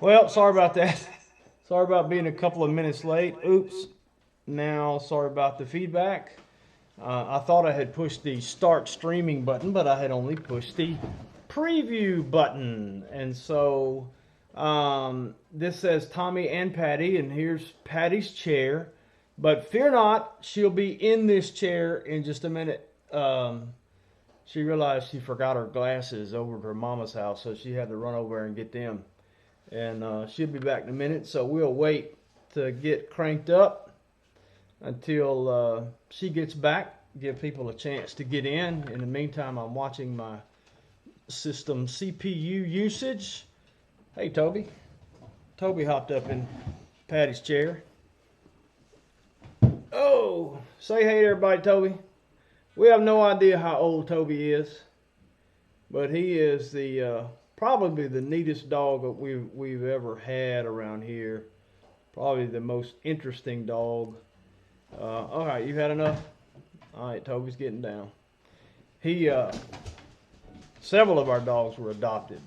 Well, sorry about that. Sorry about being a couple of minutes late. Oops. Now, sorry about the feedback. I thought I had pushed the start streaming button, but I had only pushed the preview button. And so this says Tommy and Patty, and here's Patty's chair. But fear not, she'll be in this chair in just a minute. She realized she forgot her glasses over at her mama's house, so she had to run over there and get them. And she'll be back in a minute, so we'll wait to get cranked up until she gets back, give people a chance to get in. In the meantime, I'm watching my system CPU usage. Hey, Toby. Toby hopped up in Patty's chair. Oh, say hey to everybody, Toby. We have no idea how old Toby is, but he is the probably the neatest dog that we've ever had around here. Probably the most interesting dog. All right, you've had enough? All right, Toby's getting down. Several of our dogs were adopted.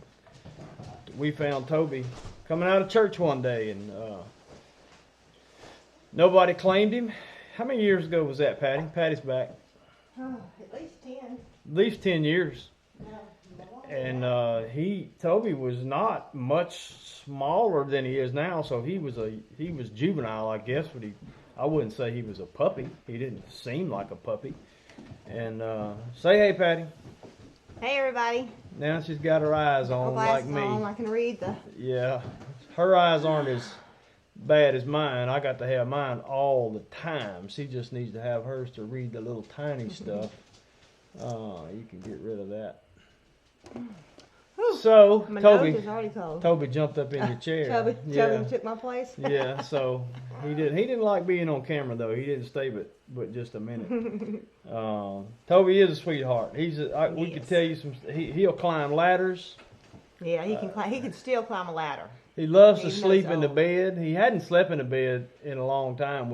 We found Toby coming out of church one day, and nobody claimed him. How many years ago was that, Patty? Patty's back. Oh, at least 10. At least 10 years. And Toby was not much smaller than he is now, so he was juvenile, I guess, but I wouldn't say he was a puppy. He didn't seem like a puppy. And say hey, Patty. Hey, everybody. Now she's got her eyes on like me. I can read the. Yeah, her eyes aren't as bad as mine. I got to have mine all the time. She just needs to have hers to read the little tiny stuff. You can get rid of that. So My nose is already cold. Toby jumped up in your chair. Toby took my place. Yeah, so he didn't like being on camera though. He didn't stay but just a minute. Toby is a sweetheart. We could tell you he'll climb ladders. Yeah, he can climb. He can still climb a ladder. He loves to sleep in the bed. He hadn't slept in a bed in a long time.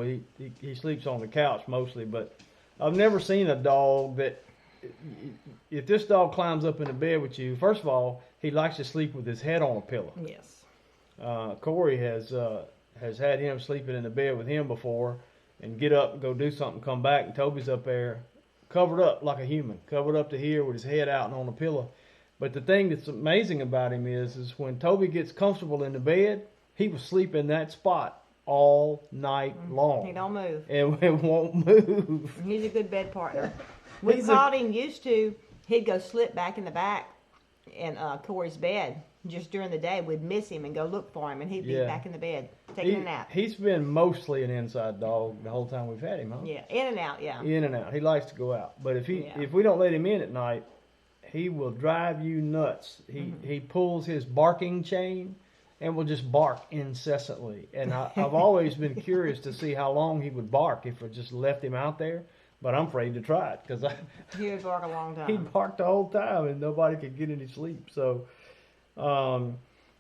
He sleeps on the couch mostly, but I've never seen a dog that, if this dog climbs up in the bed with you, first of all, he likes to sleep with his head on a pillow. Yes. Corey has had him sleeping in the bed with him before, and get up and go do something, come back, and Toby's up there covered up like a human, covered up to here with his head out and on a pillow. But the thing that's amazing about him is when Toby gets comfortable in the bed, he will sleep in that spot all night long. He don't move. And it won't move. He's a good bed partner. We caught him he'd go slip back in the back in Corey's bed. Just during the day, we'd miss him and go look for him, and he'd be back in the bed taking a nap. He's been mostly an inside dog the whole time we've had him, huh? Yeah, in and out, yeah. In and out. He likes to go out. But if we don't let him in at night, he will drive you nuts. He pulls his barking chain and will just bark incessantly. And I've always been curious to see how long he would bark if I just left him out there. But I'm afraid to try it because he would bark a long time. He'd bark the whole time and nobody could get any sleep. So,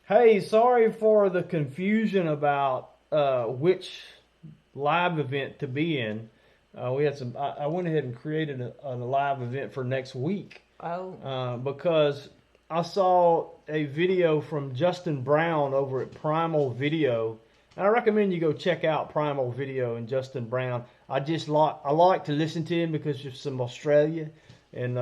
hey, sorry for the confusion about which live event to be in. We had I went ahead and created a live event for next week. Oh. Because I saw a video from Justin Brown over at Primal Video. And I recommend you go check out Primal Video and Justin Brown. I like to listen to him because he's from Australia, and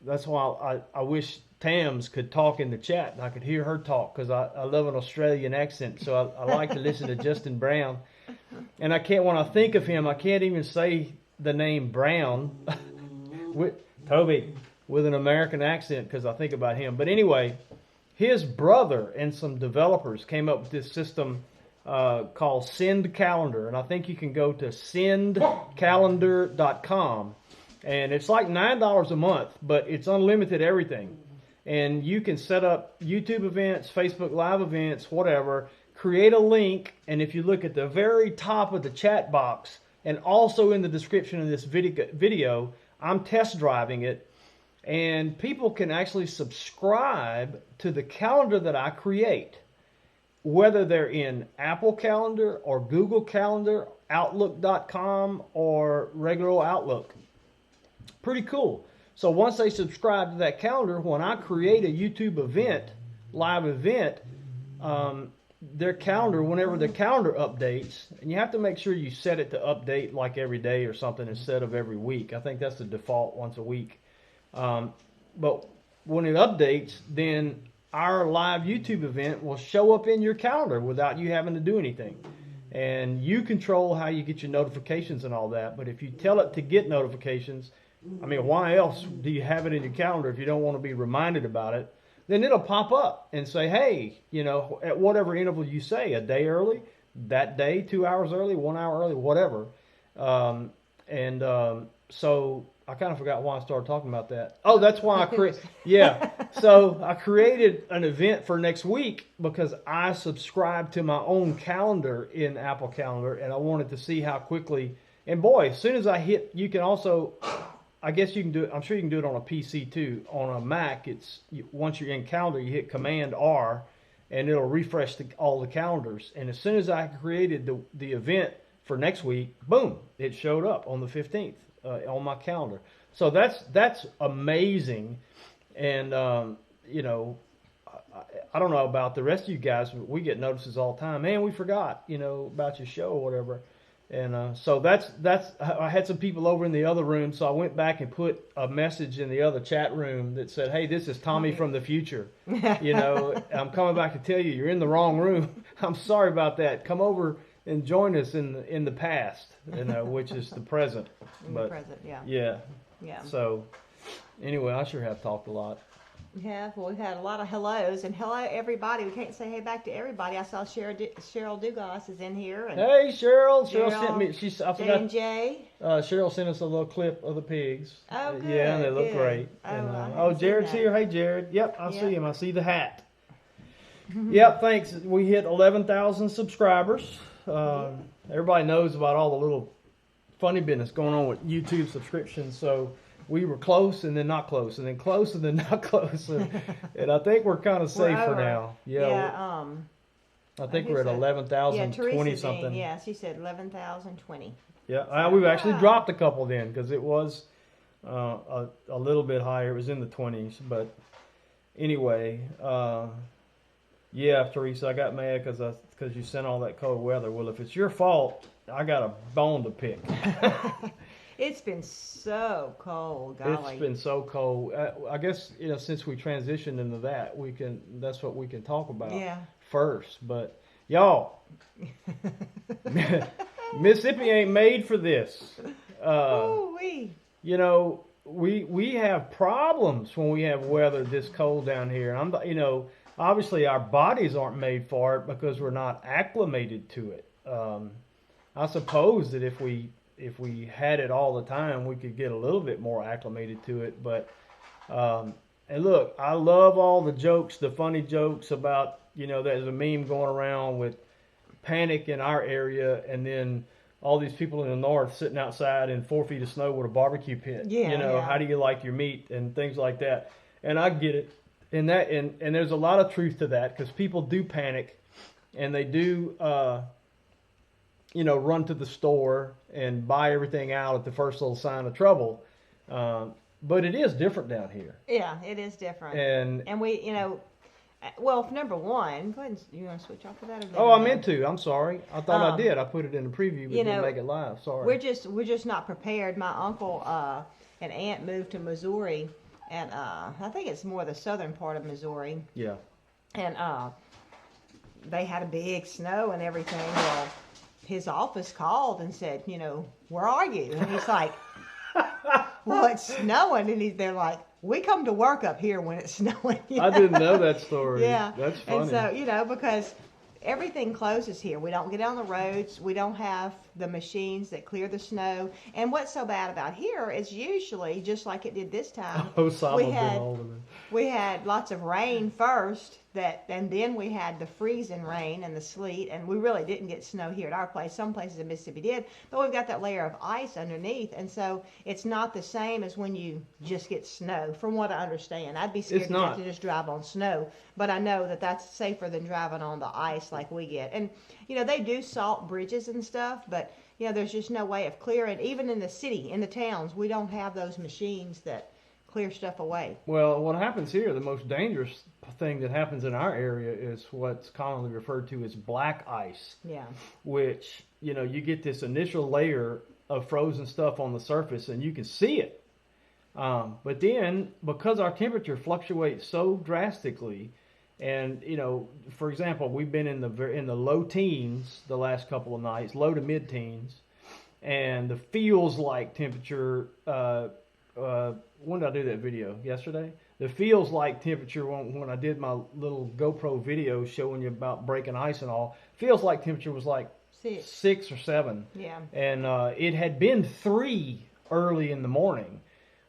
that's why I wish Tams could talk in the chat and I could hear her talk because I love an Australian accent. So I like to listen to Justin Brown, and when I think of him, I can't even say the name Brown with Toby with an American accent because I think about him. But anyway, his brother and some developers came up with this system called Send Calendar, and I think you can go to sendcalendar.com, and it's like $9 a month, but it's unlimited everything, and you can set up YouTube events, Facebook Live events, whatever, create a link, and if you look at the very top of the chat box, and also in the description of this video, I'm test driving it, and people can actually subscribe to the calendar that I create, whether they're in Apple Calendar or Google Calendar, Outlook.com or regular Outlook. Pretty cool. So once they subscribe to that calendar, when I create a YouTube event, live event, their calendar, whenever the calendar updates, and you have to make sure you set it to update like every day or something instead of every week. I think that's the default, once a week. But when it updates, then our live YouTube event will show up in your calendar without you having to do anything. And you control how you get your notifications and all that. But if you tell it to get notifications, I mean, why else do you have it in your calendar if you don't want to be reminded about it? Then it'll pop up and say, hey, you know, at whatever interval you say, a day early, that day, 2 hours early, 1 hour early, whatever. So I kind of forgot why I started talking about that. Oh, that's why I created. Yeah. So I created an event for next week because I subscribed to my own calendar in Apple Calendar, and I wanted to see how quickly. And boy, as soon as I hit, you can also, I guess you can do it. I'm sure you can do it on a PC too. On a Mac, once you're in Calendar, you hit Command R, and it'll refresh all the calendars. And as soon as I created the event for next week, boom, it showed up on the 15th. On my calendar. So that's amazing. And you know, I don't know about the rest of you guys, but we get notices all the time. Man, we forgot, you know, about your show or whatever. And so that's I had some people over in the other room, so I went back and put a message in the other chat room that said, hey, this is Tommy from the future. You know, I'm coming back to tell you, you're in the wrong room. I'm sorry about that. Come over and join us in the past, you know, which is the present. The present, yeah. Yeah. Yeah. So, anyway, I sure have talked a lot. Yeah, well, we've had a lot of hellos, and hello everybody. We can't say hey back to everybody. I saw Cheryl Dugas is in here. And hey, Cheryl. Cheryl sent me. I forgot. J&J. Cheryl sent us a little clip of the pigs. Oh, good. Yeah, and they look great. Jared's here. Hey, Jared. Yep, I see him. I see the hat. Yep, thanks. We hit 11,000 subscribers. Everybody knows about all the little funny business going on with YouTube subscriptions. So we were close and then not close and then close and then not close. And I think we're kind of safe for now. Yeah. I think we're at 11,020 something. Yeah, she said 11,020. Yeah, we've actually dropped a couple then because it was a little bit higher. It was in the 20s. But anyway, yeah, Teresa, I got mad because you sent all that cold weather. Well, if it's your fault, I got a bone to pick. It's been so cold, golly. It's been so cold. I guess, you know, since we transitioned into that, that's what we can talk about first. But y'all, Mississippi ain't made for this. You know, we have problems when we have weather this cold down here. And you know, obviously our bodies aren't made for it because we're not acclimated to it. I suppose that if we had it all the time, we could get a little bit more acclimated to it. But and look, I love all the jokes, the funny jokes about, you know, there's a meme going around with panic in our area, and then all these people in the north sitting outside in 4 feet of snow with a barbecue pit. You know, how do you like your meat and things like that. And I get it. And there's a lot of truth to that because people do panic, and they do you know, run to the store and buy everything out at the first little sign of trouble. But it is different down here. Yeah, it is different. And we, you know, well, number one, go ahead. You want to switch off of that? Oh, I meant to. I'm sorry. I thought I did. I put it in the preview, but didn't make it live. Sorry. We're just not prepared. My uncle and aunt moved to Missouri, and I think it's more the southern part of Missouri. Yeah. And they had a big snow and everything. Well, his office called and said, you know, where are you? And he's like, well, it's snowing. And they're like, we come to work up here when it's snowing. You know? I didn't know that story. Yeah. That's funny. And so, you know, because everything closes here. We don't get on the roads. We don't have the machines that clear the snow. And what's so bad about here is usually, just like it did this time, we had lots of rain first, and then we had the freezing rain and the sleet, and we really didn't get snow here at our place. Some places in Mississippi did, but we've got that layer of ice underneath, and so it's not the same as when you just get snow, from what I understand. I'd be scared to just drive on snow, but I know that that's safer than driving on the ice like we get. And, you know, they do salt bridges and stuff, but, you know, there's just no way of clearing. Even in the city, in the towns, we don't have those machines that clear stuff away. Well, what happens here, the most dangerous thing that happens in our area is what's commonly referred to as black ice. Yeah. Which, you get this initial layer of frozen stuff on the surface and you can see it. But then, because our temperature fluctuates so drastically, and for example, we've been in the low teens the last couple of nights, low to mid teens, and the feels like temperature. When did I do that video? Yesterday. The feels like temperature when I did my little GoPro video showing you about breaking ice and all. Feels like temperature was like 6 or 7. Yeah. And it had been 3 early in the morning.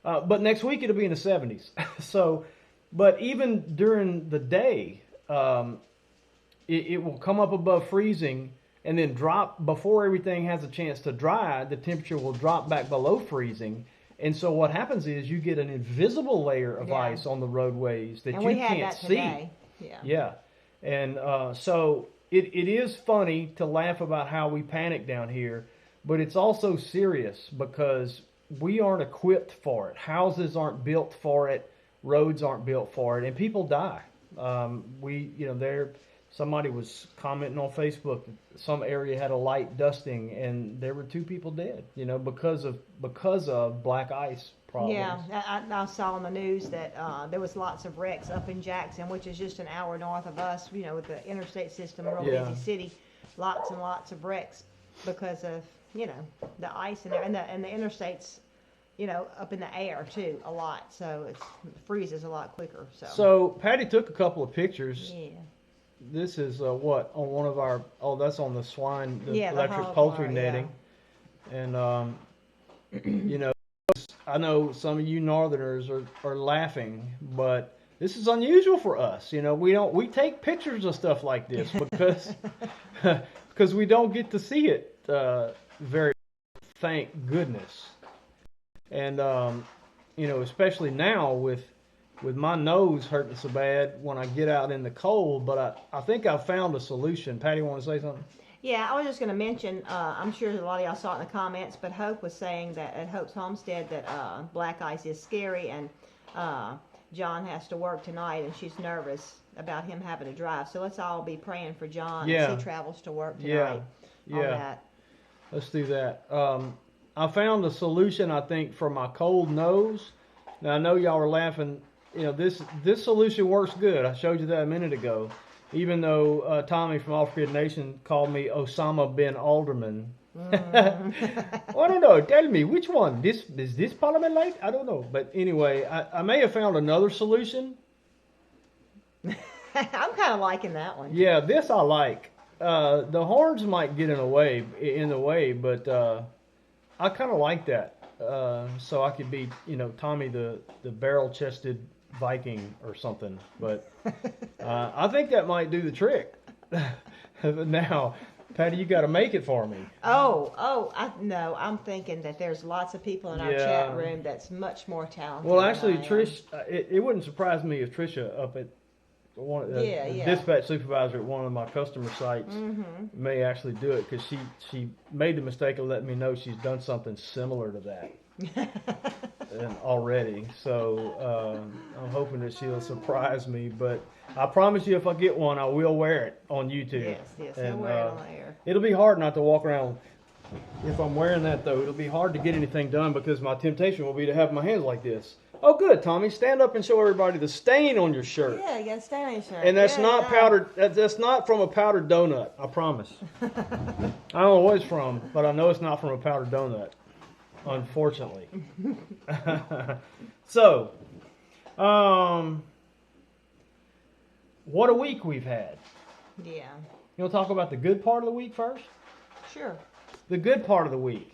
But next week it'll be in the 70s. So, but even during the day, it will come up above freezing and then drop before everything has a chance to dry. The temperature will drop back below freezing. And so what happens is you get an invisible layer of ice on the roadways that you can't see. Today. Yeah. And so it is funny to laugh about how we panic down here, but it's also serious because we aren't equipped for it. Houses aren't built for it. Roads aren't built for it, and people die. Somebody was commenting on Facebook that some area had a light dusting, and there were 2 people dead. Because of black ice problems. Yeah, I saw on the news that there was lots of wrecks up in Jackson, which is just an hour north of us. With the interstate system, real busy city, lots and lots of wrecks because of the ice in there, and the interstates, up in the air too, a lot. So it freezes a lot quicker. So Patty took a couple of pictures. Yeah. This is what on one of our. Oh, that's on the swine, the electric hog poultry barn, netting, and I know some of you Northerners are laughing, but this is unusual for us. We take pictures of stuff like this because we don't get to see it very. Thank goodness, and especially now with my nose hurting so bad when I get out in the cold, but I think I've found a solution. Patty, want to say something? Yeah, I was just going to mention, I'm sure a lot of y'all saw it in the comments, but Hope was saying that at Hope's Homestead that black ice is scary, and John has to work tonight, and she's nervous about him having to drive. So let's all be praying for John as he travels to work tonight on that. Let's do that. I found a solution, I think, for my cold nose. Now, I know y'all are laughing. This solution works good. I showed you that a minute ago. Even though Tommy from Off Grid Nation called me Osama bin Alderman. Well, I don't know. Tell me, which one? Is this Parliament Light? I don't know. But anyway, I may have found another solution. I'm kind of liking that one. Yeah, this I like. The horns might get in the way, but I kind of like that. So I could be, Tommy the barrel-chested Viking or something. But I think that might do the trick. Now, Patty, you got to make it for me. I'm thinking that there's lots of people in our chat room that's much more talented. Well, actually, Trish, it wouldn't surprise me if Trisha up at dispatch supervisor at one of my customer sites may actually do it, because she made the mistake of letting me know she's done something similar to that already. So I'm hoping that she'll surprise me. But I promise you, if I get one, I will wear it on YouTube. Yes, I'll wear it on the air. It'll be hard not to walk around. If I'm wearing that, though, it'll be hard to get anything done, because my temptation will be to have my hands like this. Oh, good, Tommy. Stand up and show everybody the stain on your shirt. Yeah, you got a stain on your shirt. And that's not powdered. That's not from a powdered donut. I promise. I don't know what it's from, but I know it's not from a powdered donut. Unfortunately. So, what a week we've had. Yeah. You want to talk about the good part of the week first? Sure. The good part of the week.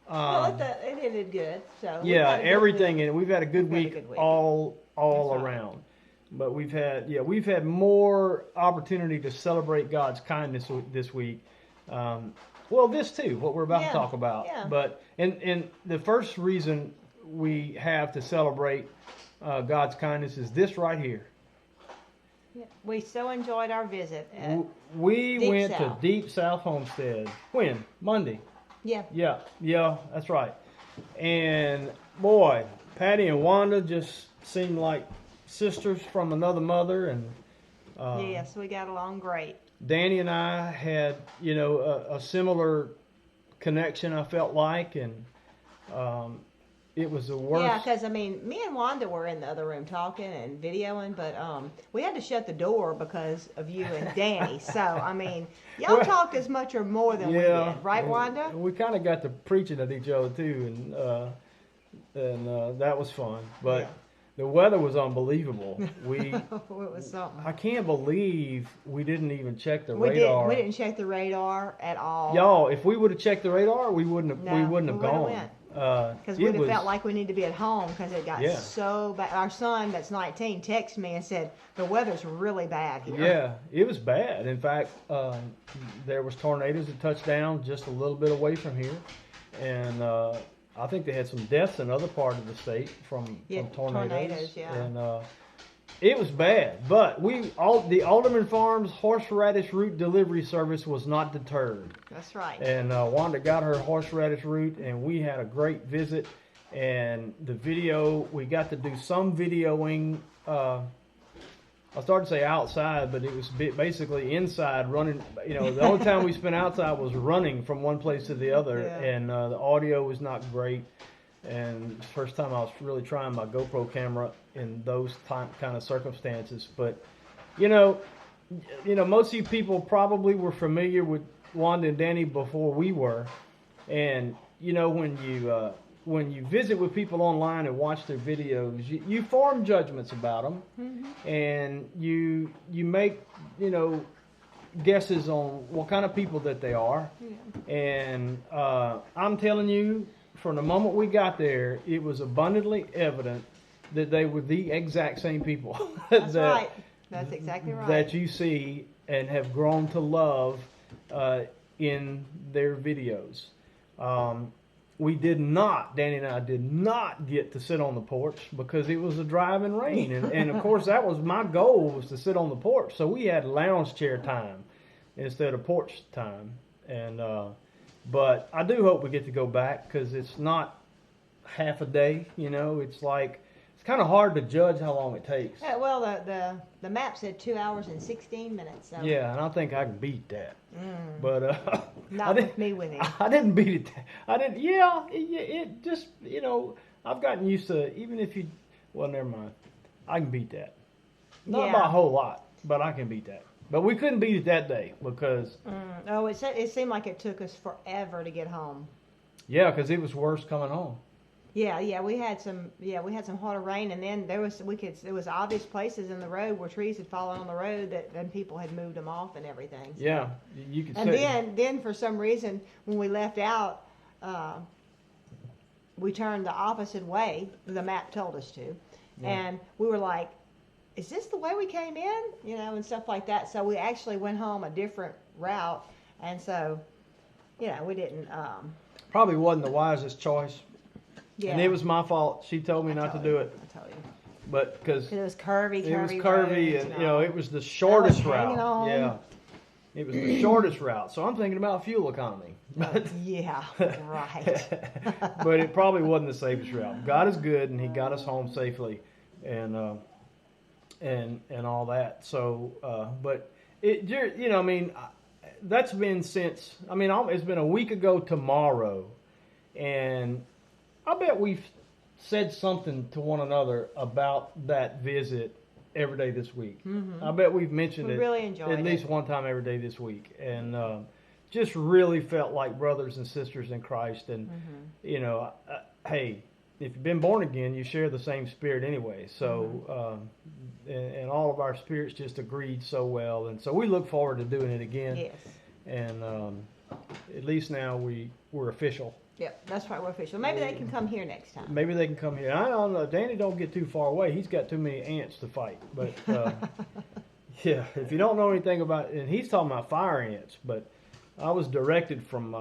It ended good. So everything in it. We've had a good week all around. But we've had more opportunity to celebrate God's kindness this week. This too, what we're about to talk about. Yeah. But and the first reason we have to celebrate God's kindness is this right here. Yeah. We so enjoyed our visit. We went to Deep South Homestead. When? Monday. Yeah, that's right. And boy, Patty and Wanda just seemed like sisters from another mother, and yes, we got along great. Danny and I had, you know, a similar connection, I felt like, and it was the worst. Yeah, because, I mean, me and Wanda were in the other room talking and videoing, but we had to shut the door because of you and Danny. So, I mean, y'all talked as much or more than we did. Right, Wanda? We kind of got to preaching at each other, too, and that was fun. But the weather was unbelievable. It was something. I can't believe we didn't even check the radar. We didn't check the radar at all. Y'all, if we would have checked the radar, we wouldn't have gone. Because we would have felt like we need to be at home because it got so bad. Our son, that's 19, texted me and said, the weather's really bad here. Yeah, it was bad. In fact, there was tornadoes that touched down just a little bit away from here. And I think they had some deaths in other part of the state from tornadoes. And it was bad. But the AldermanFarms horseradish root delivery service was not deterred. That's right. And Wanda got her horseradish root, and we had a great visit. And the video, we got to do some videoing. I started to say outside, but it was basically inside running. You know, the only time we spent outside was running from one place to the other, and the audio was not great. And it's the first time I was really trying my GoPro camera in those kind of circumstances. But, you know, most of you people probably were familiar with Wanda and Danny before we were. And, you know, when you visit with people online and watch their videos, you form judgments about them. Mm-hmm. And you make, you know, guesses on what kind of people that they are. Yeah. And I'm telling you, from the moment we got there, it was abundantly evident that they were the exact same people. That's right. That's exactly right. That you see and have grown to love in their videos. Danny and I did not get to sit on the porch because it was a driving rain. And of course, that was my goal, was to sit on the porch. So we had lounge chair time instead of porch time. And but I do hope we get to go back because it's not half a day, you know. It's kind of hard to judge how long it takes. Yeah, well, the map said 2 hours and 16 minutes. So. Yeah, and I think I can beat that. But not with me with him. I didn't beat it. I didn't. Yeah, it just, you know, I've gotten used to, even if you, well, never mind. I can beat that. Not by a whole lot, but I can beat that. But we couldn't beat it that day because. Oh, it seemed like it took us forever to get home. Yeah, because it was worse coming home. Yeah, we had some harder rain, and then there was obvious places in the road where trees had fallen on the road and people had moved them off and everything. So. Yeah, you could. And then for some reason when we left out, we turned the opposite way. The map told us to, and we were like, "Is this the way we came in?" You know, and stuff like that. So we actually went home a different route, and so, you know, we didn't. Probably wasn't the wisest choice. Yeah. And it was my fault. She told me not to do it. I tell you. But because it was curvy. It was curvy, and you know, it was the shortest route. Yeah. It was the shortest route. So I'm thinking about fuel economy. But, yeah, right. But it probably wasn't the safest route. God is good, and He got us home safely, and all that. So, but it, you know, I mean, that's been since. I mean, it's been a week ago tomorrow, and I bet we've said something to one another about that visit every day this week. Mm-hmm. I bet we've mentioned it really enjoyed at least one time every day this week, and just really felt like brothers and sisters in Christ. And you know, hey, if you've been born again, you share the same spirit anyway. So, and all of our spirits just agreed so well, and so we look forward to doing it again. Yes. And at least now we're official. Yep, that's right, we're official. Maybe they can come here next time. Maybe they can come here. I don't know. Danny don't get too far away. He's got too many ants to fight. But, yeah, if you don't know anything about, and he's talking about fire ants, but I was directed from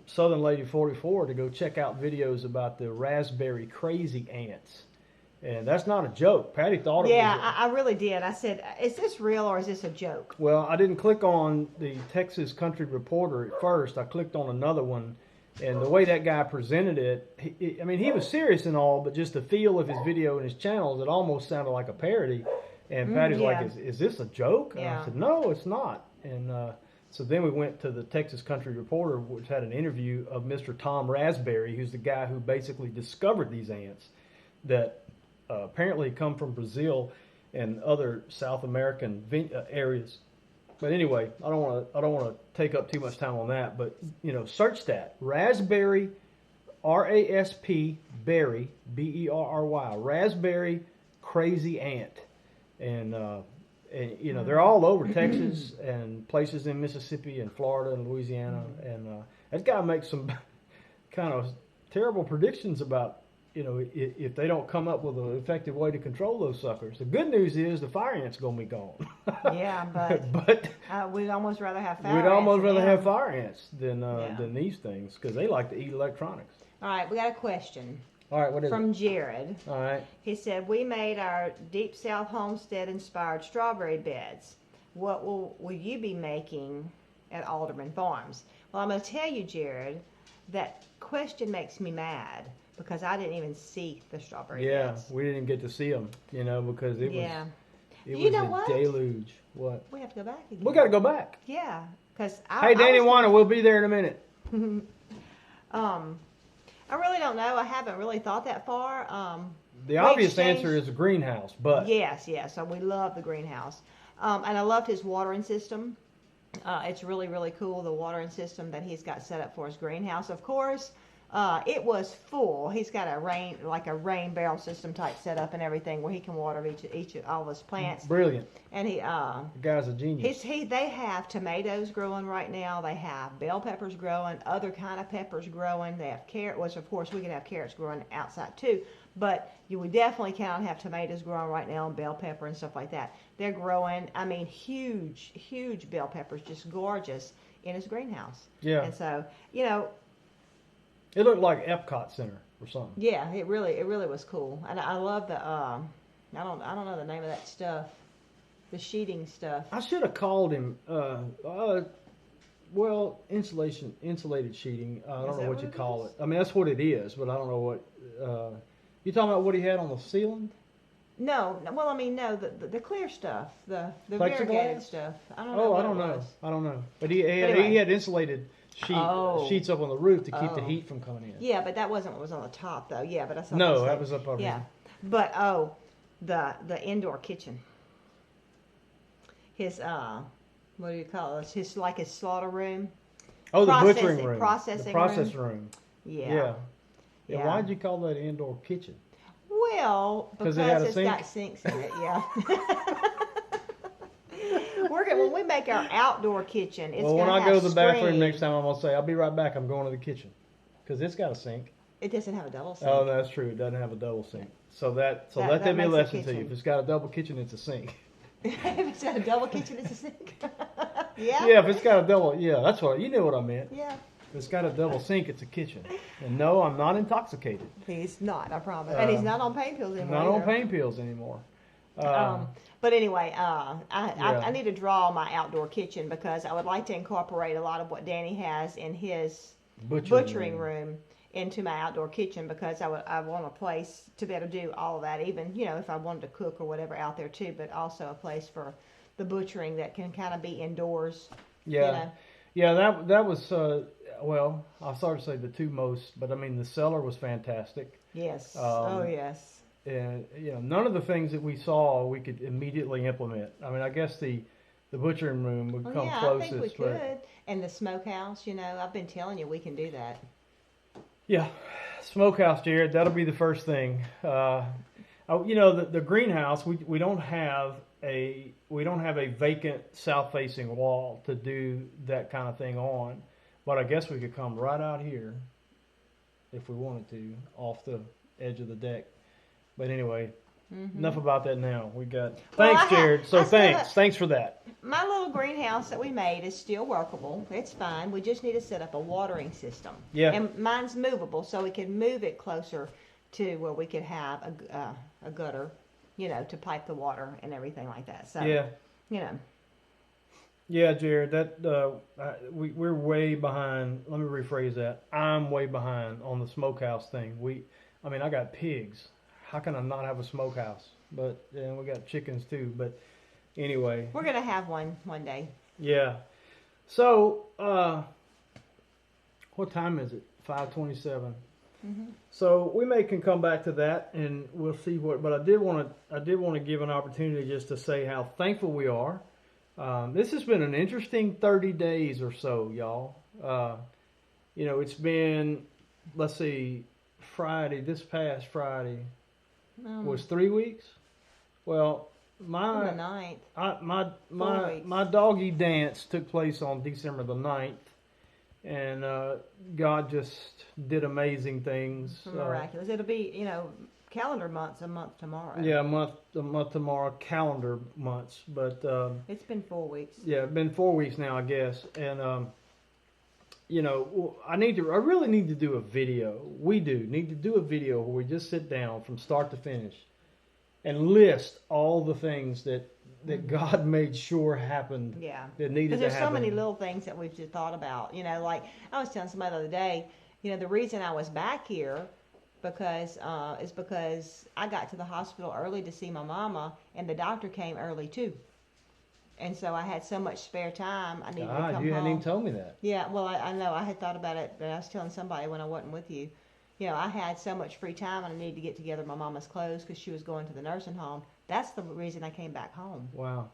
Southern Lady 44 to go check out videos about the raspberry crazy ants. And that's not a joke. Patty thought it was. Yeah, I really did. I said, is this real or is this a joke? Well, I didn't click on the Texas Country Reporter at first. I clicked on another one. And the way that guy presented it, I mean, he was serious and all, but just the feel of his video and his channels, it almost sounded like a parody. And Patty's like, is this a joke? And I said, no, it's not. And so then we went to the Texas Country Reporter, which had an interview of Mr. Tom Raspberry, who's the guy who basically discovered these ants that apparently come from Brazil and other South American areas. But anyway, I don't want to take up too much time on that. But search that raspberry, RASP berry, BERRY, raspberry crazy ant, and they're all over Texas and places in Mississippi and Florida and Louisiana. And that guy makes some kind of terrible predictions about if they don't come up with an effective way to control those suckers. The good news is the fire ant's going to be gone. Yeah, but we'd almost rather have fire ants. We'd almost rather have fire ants than these things because they like to eat electronics. All right, we got a question. All right, what is from it? Jared. All right. He said, we made our Deep South Homestead inspired strawberry beds. What will you be making at Alderman Farms? Well, I'm going to tell you, Jared, that question makes me mad. Because I didn't even see the strawberry beds. We didn't get to see them, because it was what? A deluge. What? We have to go back again. We got to go back. Yeah, because hey, Danny Warner, we'll be there in a minute. I really don't know. I haven't really thought that far. The obvious answer is a greenhouse, but yes. So we love the greenhouse, and I loved his watering system. It's really, really cool, the watering system that he's got set up for his greenhouse. Of course. It was full. He's got a rain barrel system type setup and everything where he can water all of his plants. Brilliant. And the guy's a genius. They have tomatoes growing right now. They have bell peppers growing, other kind of peppers growing. They have carrots, which of course we can have carrots growing outside too. But you would definitely cannot have tomatoes growing right now and bell pepper and stuff like that. They're growing, huge, huge bell peppers, just gorgeous in his greenhouse. Yeah. And so, it looked like Epcot Center or something. Yeah, it really was cool, and I love the I don't know the name of that stuff, the sheeting stuff. I should have called him. Insulated sheeting. I don't know what you call it. I mean, that's what it is, but I don't know what. You talking about what he had on the ceiling? No. Well, no, the clear stuff, the variegated stuff. I don't know. I don't know. But he had insulated sheets up on the roof to keep the heat from coming in. Yeah, but that wasn't what was on the top, though. Yeah, but I saw. No, that was up over. Yeah, but the indoor kitchen. His what do you call it? His slaughter room. Oh, the butchering room. Processing the process room. Yeah. Yeah. Why'd you call that indoor kitchen? Well, because it's got sinks in it. Yeah. When we make our outdoor kitchen, it's when I go to the bathroom next time, I'm going to say, I'll be right back. I'm going to the kitchen. Because it's got a sink. It doesn't have a double sink. Oh, that's true. It doesn't have a double sink. So let that be a lesson to you. If it's got a double kitchen, it's a sink. If it's got a double kitchen, it's a sink. Yeah? Yeah, if it's got a double, that's what, you knew what I meant. Yeah. If it's got a double sink, it's a kitchen. And no, I'm not intoxicated. He's not, I promise. And he's not on pain pills anymore. Not on pain pills anymore. But anyway, I need to draw my outdoor kitchen because I would like to incorporate a lot of what Danny has in his butchering room into my outdoor kitchen because I want a place to be able to do all of that, even if I wanted to cook or whatever out there too, but also a place for the butchering that can kind of be indoors. Yeah, that was I started to say the two most, but the cellar was fantastic. Yes. Yes. And none of the things that we saw we could immediately implement. I guess the butchering room would come closest. I think we could. And the smokehouse, I've been telling you we can do that. Yeah, smokehouse, Jared. That'll be the first thing. The greenhouse. We don't have a vacant south-facing wall to do that kind of thing on, but I guess we could come right out here if we wanted to, off the edge of the deck. But anyway, enough about that now. We got thanks, Jared. Thanks for that. My little greenhouse that we made is still workable. It's fine. We just need to set up a watering system. Yeah. And mine's movable, so we can move it closer to where we could have a gutter, to pipe the water and everything like that. So yeah. Yeah, Jared, we're way behind. Let me rephrase that. I'm way behind on the smokehouse thing. I mean, I got pigs. How can I not have a smokehouse? But and we got chickens too. But anyway, we're gonna have one day. yeah. So, what time is it? 5:27. Mm-hmm. So can come back to that, and we'll see what. But I did want to give an opportunity just to say how thankful we are. This has been an interesting 30 days or so, y'all. It's been, let's see, Friday. This past Friday was 3 weeks. Well, on the 9th. my doggy dance took place on December the 9th. And God just did amazing things. Miraculous. It'll be, calendar month's a month tomorrow. Yeah, a month tomorrow, calendar months. But it's been 4 weeks. Yeah, it's been 4 weeks now, I guess. And I really need to do a video. We need to do a video where we just sit down from start to finish and list all the things that God made sure happened. Yeah. That needed to happen. Because there's so many little things that we've just thought about. Like I was telling somebody the other day, the reason I was back here is because I got to the hospital early to see my mama, and the doctor came early too. And so I had so much spare time, I needed to come home. You hadn't even told me that. Yeah, well, I know. I had thought about it, but I was telling somebody when I wasn't with you. I had so much free time, and I needed to get together my mama's clothes because she was going to the nursing home. That's the reason I came back home. Wow.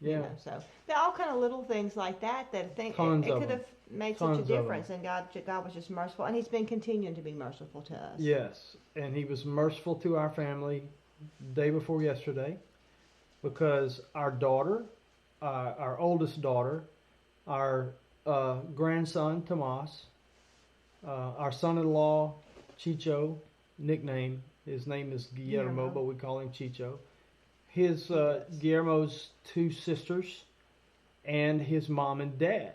Yeah. So there are all kind of little things like that I think it could have made such a difference. And God was just merciful, and He's been continuing to be merciful to us. Yes, and He was merciful to our family day before yesterday, because our daughter, our oldest daughter, our grandson Tomas, our son-in-law Chicho, nickname. His name is Guillermo, but we call him Chicho. His Guillermo's two sisters and his mom and dad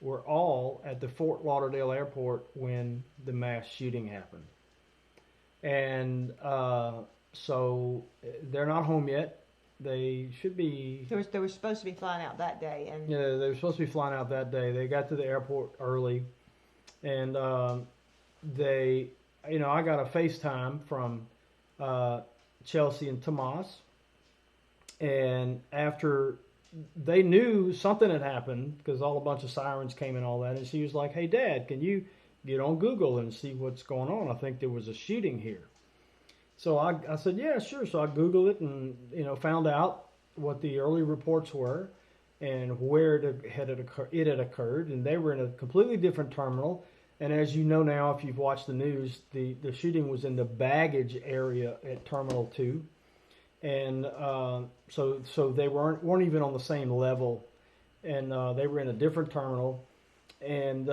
were all at the Fort Lauderdale airport when the mass shooting happened. And so they're not home yet. They should be. They were supposed to be flying out that day, and yeah, they were supposed to be flying out that day. They got to the airport early, and I got a FaceTime from Chelsea and Tomas, and after they knew something had happened, because a bunch of sirens came and all that, and she was like, "Hey, Dad, can you get on Google and see what's going on? I think there was a shooting here." So I said, "Yeah, sure." So I Googled it and found out what the early reports were and where it had occurred, and they were in a completely different terminal. And as you know now, if you've watched the news, the shooting was in the baggage area at Terminal 2. And so they weren't even on the same level, and they were in a different terminal. And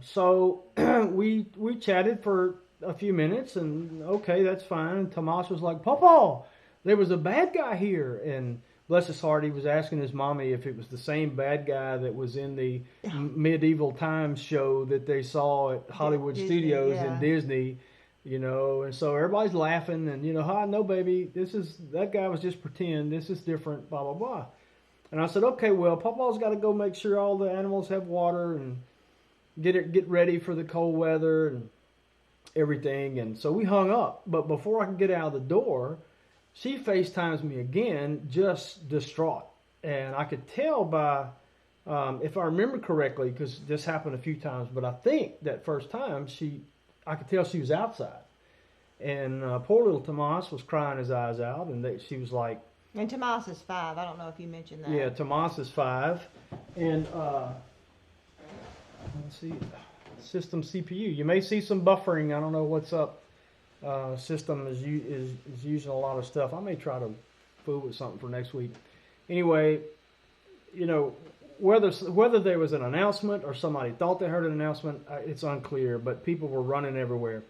so we chatted for a few minutes, and okay, that's fine. Tomas was like, "Papa, there was a bad guy here," and bless his heart, he was asking his mommy if it was the same bad guy that was in the Medieval Times show that they saw at Hollywood Studios in Disney, and so everybody's laughing, and "Hi, no, baby, that guy was just pretend. This is different, blah, blah, blah." And I said, "Okay, well, Papa's got to go make sure all the animals have water and get ready for the cold weather and everything." And so we hung up, but before I could get out of the door, she FaceTimes me again, just distraught. And I could tell by, if I remember correctly, because this happened a few times, but I think that first time I could tell she was outside. And poor little Tomas was crying his eyes out, and she was like... And Tomas is 5. I don't know if you mentioned that. Yeah, Tomas is 5. And let's see, system CPU. You may see some buffering. I don't know what's up. System is using a lot of stuff. I may try to fool with something for next week. Anyway, whether there was an announcement or somebody thought they heard an announcement, it's unclear. But people were running everywhere,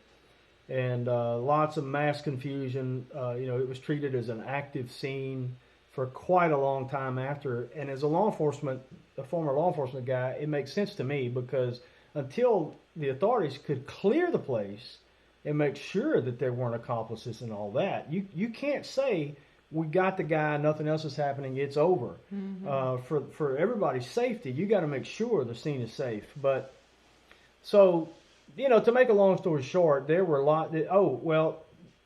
and lots of mass confusion. It was treated as an active scene for quite a long time after. And as a former law enforcement guy, it makes sense to me, because until the authorities could clear the place and make sure that there weren't accomplices and all that, you can't say we got the guy, nothing else is happening, it's over. For everybody's safety, you got to make sure the scene is safe. But so, to make a long story short, there were a lot.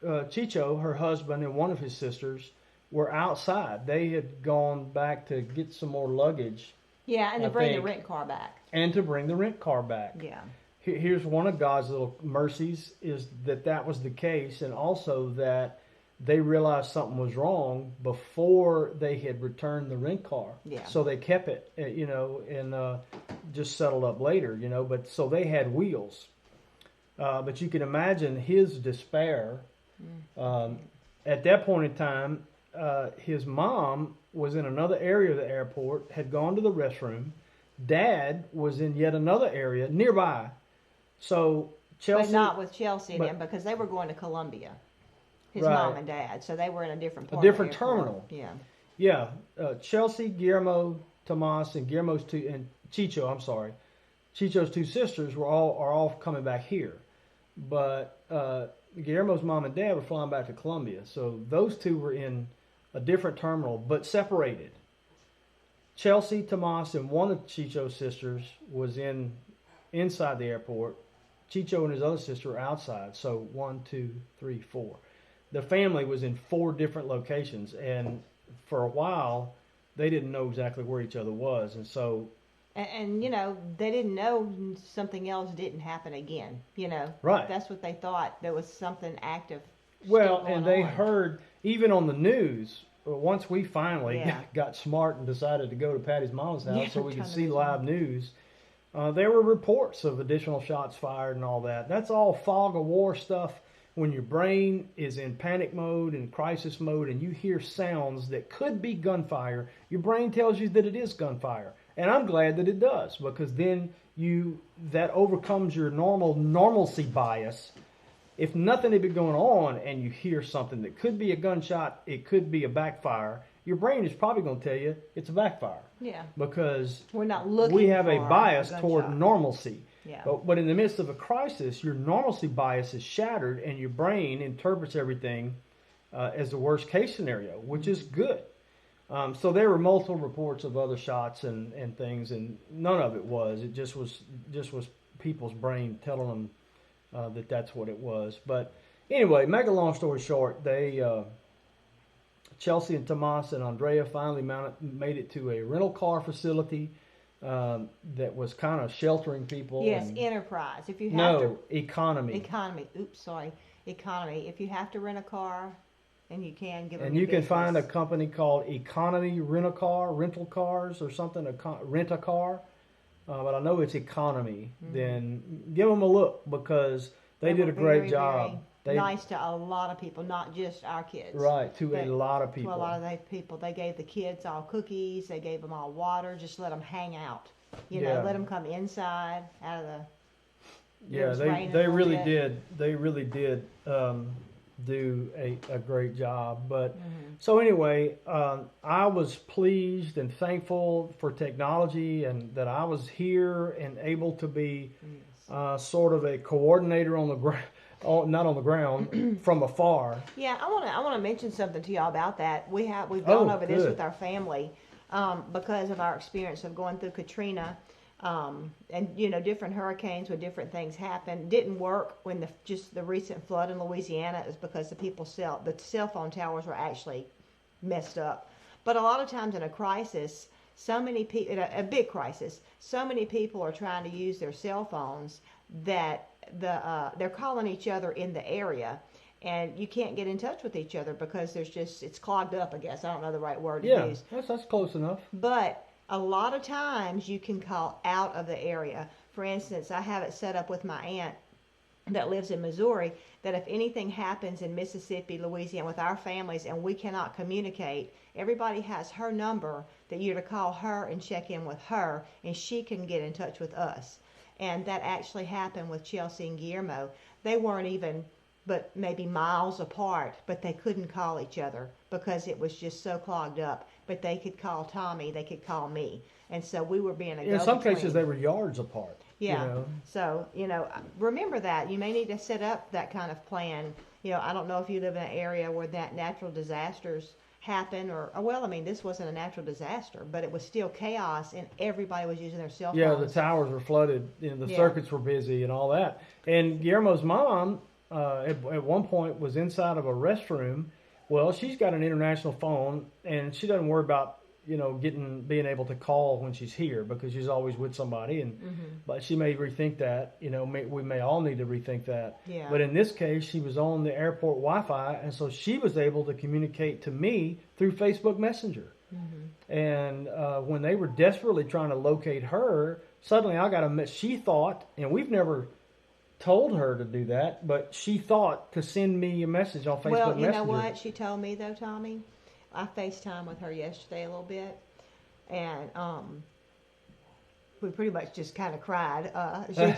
Chicho, her husband, and one of his sisters were outside. They had gone back to get some more luggage. Yeah, and to bring the rent car back. And to bring the rent car back. Yeah. Here's one of God's little mercies, is that was the case, and also that they realized something was wrong before they had returned the rent car. Yeah. So they kept it, and just settled up later, But so they had wheels. But you can imagine his despair. At that point in time, his mom was in another area of the airport, had gone to the restroom. Dad was in yet another area nearby. So Chelsea, but not with Chelsea and them, because they were going to Columbia. His mom and dad, so they were in a different part. A different terminal. Yeah. Yeah. Chelsea, Guillermo, Tomas, and Chicho. I'm sorry, Chicho's two sisters are all coming back here, but Guillermo's mom and dad were flying back to Columbia. So those two were in a different terminal, but separated. Chelsea, Tomas, and one of Chicho's sisters was inside the airport. Chicho and his other sister were outside. So 1, 2, 3, 4. The family was in 4 different locations, and for a while, they didn't know exactly where each other was, and so. And they didn't know something else didn't happen again. Right. That's what they thought. There was something active. Well, and they heard even on the news. Once we finally got smart and decided to go to Patty's mom's house so we could see live news, there were reports of additional shots fired and all that. That's all fog of war stuff. When your brain is in panic mode and crisis mode and you hear sounds that could be gunfire, your brain tells you that it is gunfire. And I'm glad that it does, because then that overcomes your normalcy bias. If nothing had been going on and you hear something that could be a gunshot, it could be a backfire, your brain is probably going to tell you it's a backfire. Yeah. Because we're not looking. We have a bias toward normalcy. Yeah. But in the midst of a crisis, your normalcy bias is shattered, and your brain interprets everything as the worst case scenario, which is good. So there were multiple reports of other shots and things, and none of it was. It just was people's brain telling them that's what it was. But anyway, make a long story short, Chelsea and Tomas and Andrea finally made it to a rental car facility that was kind of sheltering people. Yes, Enterprise. If you have Economy. Economy. Oops, sorry. Economy. If you have to rent a car, and you can give them. And you can find a company called Economy Rental Cars or something. Rent a car. But I know it's Economy. Mm-hmm. Then give them a look, because they did a great job. Nice to a lot of people, not just our kids. Right, to a lot of people. To a lot of those people. They gave the kids all cookies. They gave them all water. Just let them hang out. Let them come inside, out of the... Yeah, they really did. They really did do a great job. But so anyway, I was pleased and thankful for technology, and that I was here and able to be sort of a coordinator on the ground. Not on the ground, from afar. Yeah, I want to mention something to y'all about that. We've gone over this with our family because of our experience of going through Katrina, and different hurricanes where different things happen. Didn't work when the recent flood in Louisiana is because the cell phone towers were actually messed up. But a lot of times in a crisis, a big crisis, so many people are trying to use their cell phones that they're calling each other in the area, and you can't get in touch with each other because it's clogged up, I guess. I don't know the right word to use. Yeah, that's close enough. But a lot of times you can call out of the area. For instance, I have it set up with my aunt that lives in Missouri, that if anything happens in Mississippi, Louisiana with our families and we cannot communicate, everybody has her number that you're to call her and check in with her, and she can get in touch with us. And that actually happened with Chelsea and Guillermo. They weren't even but maybe miles apart, but they couldn't call each other because it was just so clogged up. But they could call Tommy, they could call me. And so we were being a go-between. In some cases, they were yards apart. Yeah. So, remember that. You may need to set up that kind of plan. I don't know if you live in an area where that natural disasters happen, or well, I mean, this wasn't a natural disaster, but it was still chaos, and everybody was using their cell phones. Yeah, the towers were flooded, the circuits were busy and all that. And Guillermo's mom, at one point, was inside of a restroom. Well, she's got an international phone, and she doesn't worry about being able to call when she's here because she's always with somebody. And but she may rethink that. We may all need to rethink that. Yeah. But in this case, she was on the airport Wi-Fi, and so she was able to communicate to me through Facebook Messenger. And when they were desperately trying to locate her, suddenly I got a message. She thought, and we've never told her to do that, but she thought to send me a message on Facebook Messenger. Well, you know what she told me though, Tommy? I FaceTime with her yesterday a little bit, and we pretty much just kind of cried.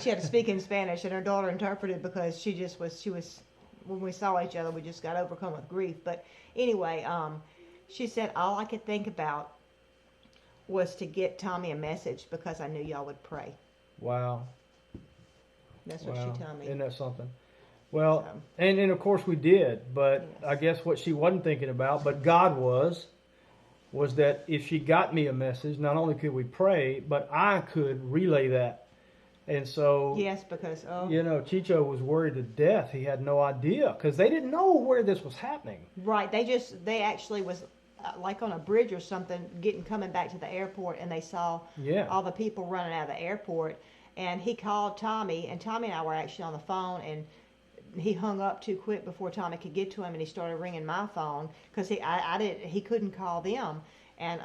She had to speak in Spanish, and her daughter interpreted because she was, when we saw each other, we just got overcome with grief. But anyway, she said all I could think about was to get Tommy a message because I knew y'all would pray. Wow. That's what she told me. Isn't that something? Well, and of course we did, but yes. I guess what she wasn't thinking about, but God was that if she got me a message, not only could we pray, but I could relay that. And so, yes, because Chicho was worried to death. He had no idea because they didn't know where this was happening. Right. They actually was like on a bridge or something, coming back to the airport, and they saw all the people running out of the airport. And he called Tommy, and Tommy and I were actually on the phone, and he hung up too quick before Tommy could get to him, and he started ringing my phone because he couldn't call them, and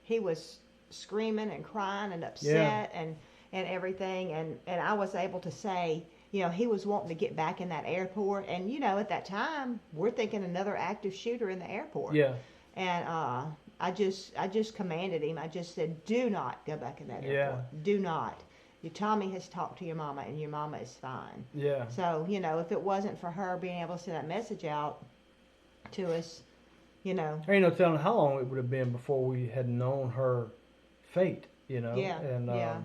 he was screaming and crying and upset and everything, and I was able to say, he was wanting to get back in that airport, and at that time we're thinking another active shooter in the airport. Yeah. And I just commanded him. I just said, do not go back in that airport. Do not. Your Tommy has talked to your mama, and your mama is fine. Yeah. So, if it wasn't for her being able to send that message out to us, There ain't no telling how long it would have been before we had known her fate, Yeah.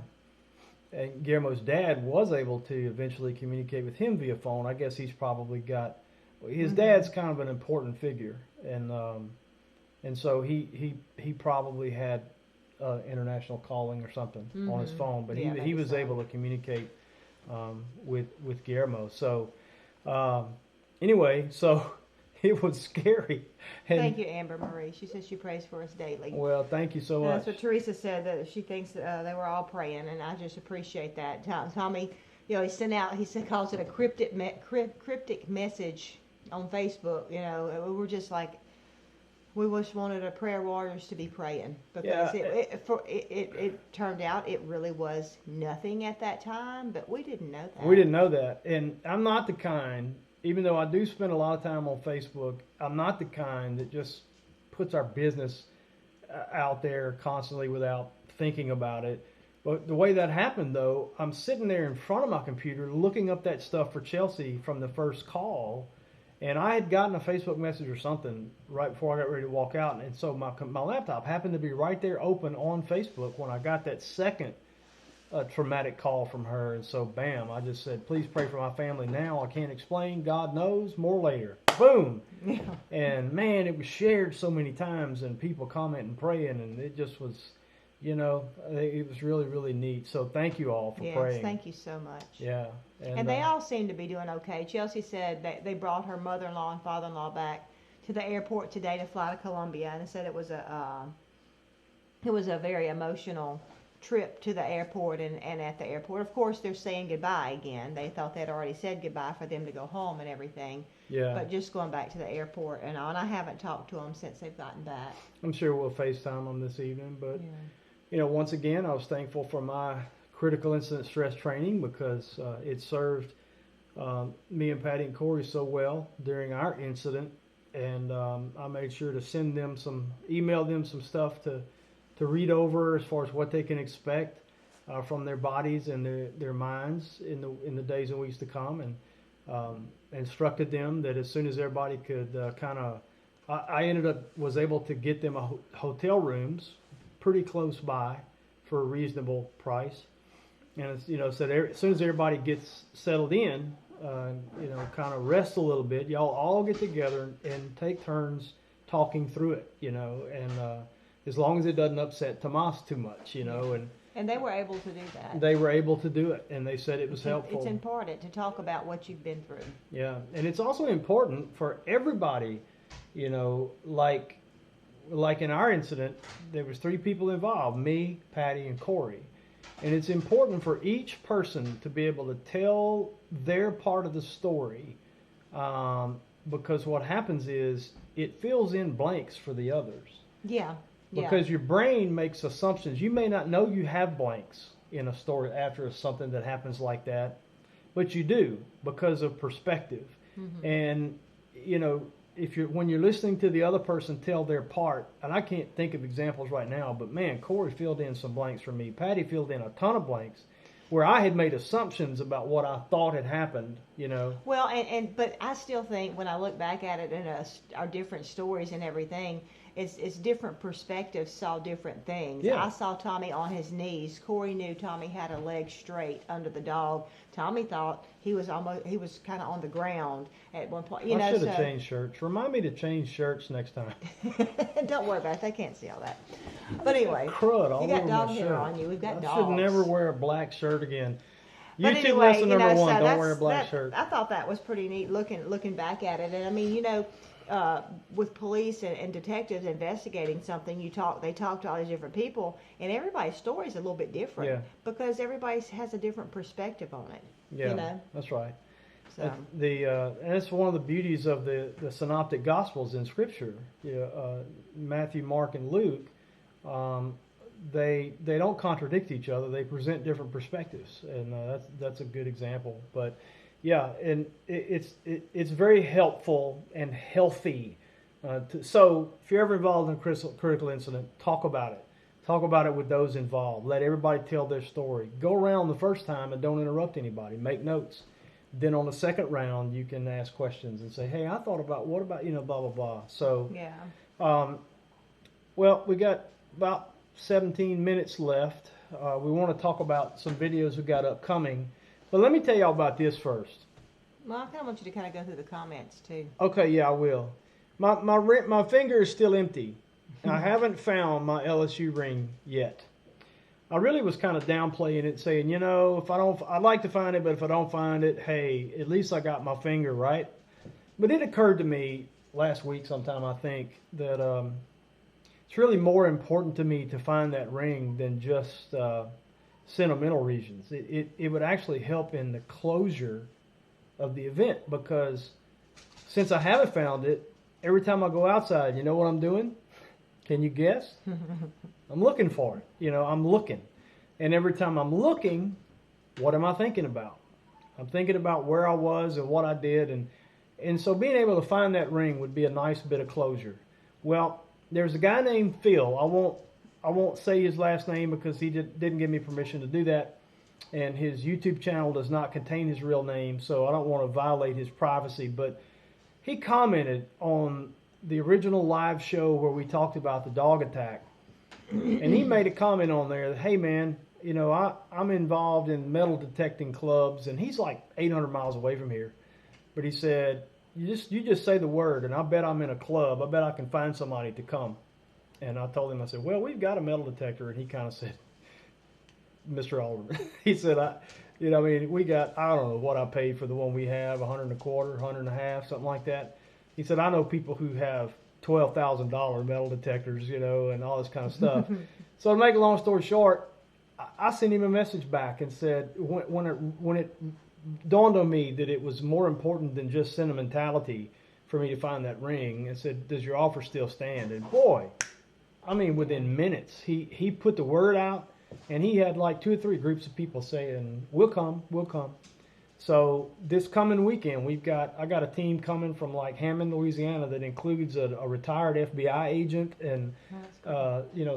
And Guillermo's dad was able to eventually communicate with him via phone. I guess he's probably got... His dad's kind of an important figure, and so he probably had... international calling or something on his phone, but he was able to communicate with Guillermo. So anyway, so it was scary. And thank you, Amber Marie. She says she prays for us daily. Well, thank you so much. That's what Teresa said, that she thinks that they were all praying, and I just appreciate that. Tommy, he sent out, calls it a cryptic message on Facebook. We were just like, we just wanted our prayer warriors to be praying because it turned out it really was nothing at that time, but we didn't know that. We didn't know that. And I'm not the kind, even though I do spend a lot of time on Facebook, I'm not the kind that just puts our business out there constantly without thinking about it. But the way that happened, though, I'm sitting there in front of my computer looking up that stuff for Chelsea from the first call. And I had gotten a Facebook message or something right before I got ready to walk out. And so my laptop happened to be right there open on Facebook when I got that second traumatic call from her. And so, bam, I just said, please pray for my family now. I can't explain. God knows. More later. Boom. Yeah. And, man, it was shared so many times and people commenting, praying. And it just was, it was really, really neat. So thank you all for praying. Yes, thank you so much. Yeah. And they all seem to be doing okay. Chelsea said that they brought her mother-in-law and father-in-law back to the airport today to fly to Colombia, and said it was a very emotional trip to the airport and at the airport. Of course, they're saying goodbye again. They thought they'd already said goodbye for them to go home and everything. Yeah. But just going back to the airport and all. And I haven't talked to them since they've gotten back. I'm sure we'll FaceTime them this evening, but once again, I was thankful for my critical incident stress training because it served me and Patty and Corey so well during our incident, and I made sure to email them some stuff to read over as far as what they can expect from their bodies and their minds in the days and weeks to come, and instructed them that as soon as everybody could I was able to get them hotel rooms pretty close by for a reasonable price. And said as soon as everybody gets settled in, kind of rest a little bit, y'all all get together and take turns talking through it, and as long as it doesn't upset Tomas too much, and they were able to do that. They were able to do it, and they said it was helpful. It's important to talk about what you've been through. Yeah, and it's also important for everybody, like in our incident, there was 3 people involved, me, Patty, and Corey. And it's important for each person to be able to tell their part of the story, because what happens is it fills in blanks for the others. Yeah. Because your brain makes assumptions. You may not know you have blanks in a story after something that happens like that, but you do because of perspective. Mm-hmm. And, when you're listening to the other person tell their part, and I can't think of examples right now, but man, Corey filled in some blanks for me. Patty filled in a ton of blanks where I had made assumptions about what I thought had happened, Well, but I still think when I look back at it and our different stories and everything, it's different perspectives saw different things. Yeah. I saw Tommy on his knees. Corey knew Tommy had a leg straight under the dog. Tommy thought he was kind of on the ground at one point. I should have changed shirts. Remind me to change shirts next time. Don't worry about it. They can't see all that. But anyway, crud all you got over dog my hair shirt. on you. We've got dogs. I should never wear a black shirt again. But YouTube anyway, lesson number 1, don't wear a black shirt. I thought that was pretty neat looking back at it. And I mean, with police and detectives investigating something, they talk to all these different people, and everybody's story is a little bit different because everybody has a different perspective on it. Yeah, that's right. So and that's one of the beauties of the synoptic gospels in Scripture. Matthew, Mark, and Luke. They don't contradict each other. They present different perspectives, and that's a good example. But yeah, and it's very helpful and healthy. So if you're ever involved in a critical incident, talk about it. Talk about it with those involved. Let everybody tell their story. Go around the first time and don't interrupt anybody. Make notes. Then on the second round, you can ask questions and say, "Hey, I thought about what about blah blah blah." So yeah. Well, we got about 17 minutes left. We want to talk about some videos we got upcoming. But let me tell y'all about this first. Well, I kind of want you to kind of go through the comments too. Okay, yeah, I will. My finger is still empty. And I haven't found my LSU ring yet. I really was kind of downplaying it, saying, I'd like to find it, but if I don't find it, hey, at least I got my finger, right? But it occurred to me last week sometime, I think, that it's really more important to me to find that ring than just sentimental reasons. It would actually help in the closure of the event, because since I haven't found it, every time I go outside, you know what I'm doing? Can you guess? I'm looking for it. I'm looking. And every time I'm looking, what am I thinking about? I'm thinking about where I was and what I did. And so being able to find that ring would be a nice bit of closure. Well, there's a guy named Phil. I won't say his last name because he didn't give me permission to do that. And his YouTube channel does not contain his real name, so I don't want to violate his privacy. But he commented on the original live show where we talked about the dog attack. And he made a comment on there that, hey man, I'm involved in metal detecting clubs, and he's like 800 miles away from here. But he said, you just say the word, and I bet I'm in a club. I bet I can find somebody to come. And I told him, I said, well, we've got a metal detector. And he kind of said, Mr. Alderman, he said, we got, I don't know what I paid for the one we have, $125, $150, something like that. He said, I know people who have $12,000 metal detectors, and all this kind of stuff. So to make a long story short, I sent him a message back and said, when it dawned on me that it was more important than just sentimentality for me to find that ring, and said, does your offer still stand? And boy, within minutes, he put the word out, and he had like 2 or 3 groups of people saying, we'll come. So this coming weekend, I got a team coming from like Hammond, Louisiana, that includes a retired FBI agent and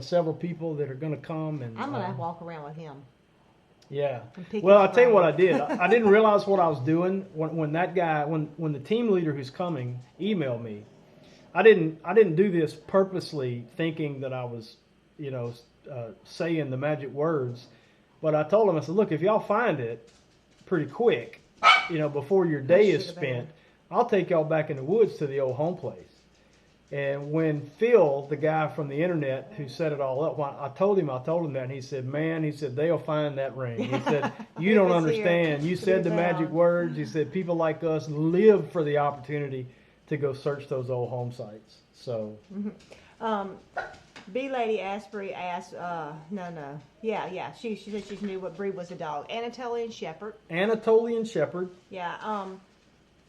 several people that are going to come. And I'm going to walk around with him. Yeah. Well, I'll tell you what I did. I didn't realize what I was doing when the team leader who's coming emailed me. I didn't do this purposely thinking that I was, saying the magic words. But I told him, I said, look, if y'all find it pretty quick, before your day is spent, I'll take y'all back in the woods to the old home place. And when Phil, the guy from the internet who set it all up, when I told him that, and he said, "Man," he said, "they'll find that ring." He said, "You don't understand. You said the magic words." He said, "People like us live for the opportunity to go search those old home sites." So, B Lady Asprey asked, she said she knew what breed was the dog. Anatolian Shepherd. Anatolian Shepherd. Yeah.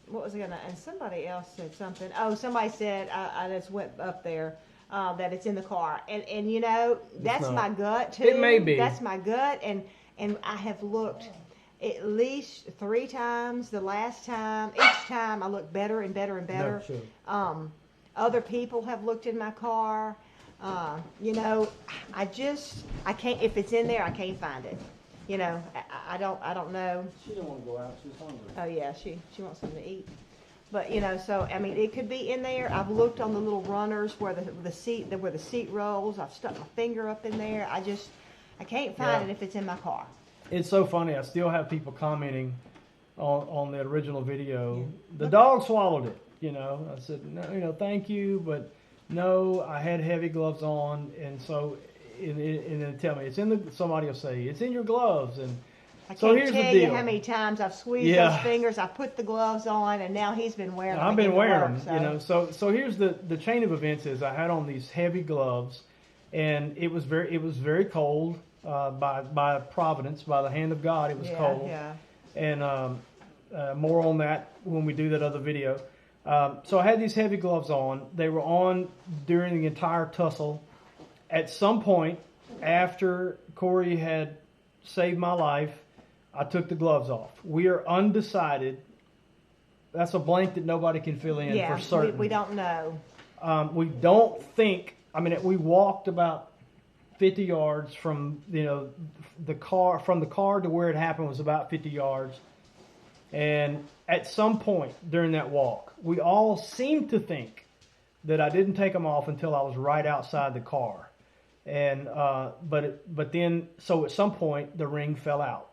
What was I gonna? And somebody else said something. Oh, somebody said I just went up there that it's in the car, and you know that's my gut too. It may be. That's my gut, and I have looked at least 3 times. The last time, each time I look better and better and better. No, sure. Other people have looked in my car. You know, I can't. If it's in there, I can't find it. You know, I don't know. She don't want to go out. She's hungry. Oh yeah, she wants something to eat. But you know, so I mean, it could be in there. I've looked on the little runners where the seat rolls. I've stuck my finger up in there. I can't find it if it's in my car. It's so funny. I still have people commenting on the original video. The dog swallowed it. You know, I said, no, you know, thank you, but no, I had heavy gloves on, and so. And then tell me, somebody will say, it's in your gloves. And I so can't tell you how many times I've squeezed those fingers, I put the gloves on, and now he's been wearing them. I've been wearing them, you know. So here's the chain of events is I had on these heavy gloves, and it was very cold by providence, by the hand of God. It was cold. Yeah. And more on that when we do that other video. So I had these heavy gloves on. They were on during the entire tussle. At some point, after Corey had saved my life, I took the gloves off. We are undecided. That's a blank that nobody can fill in for certain. We don't know. We don't think. I mean, we walked about 50 yards from the car to where it happened was about 50 yards. And at some point during that walk, we all seemed to think that I didn't take them off until I was right outside the car. And but then so at some point the ring fell out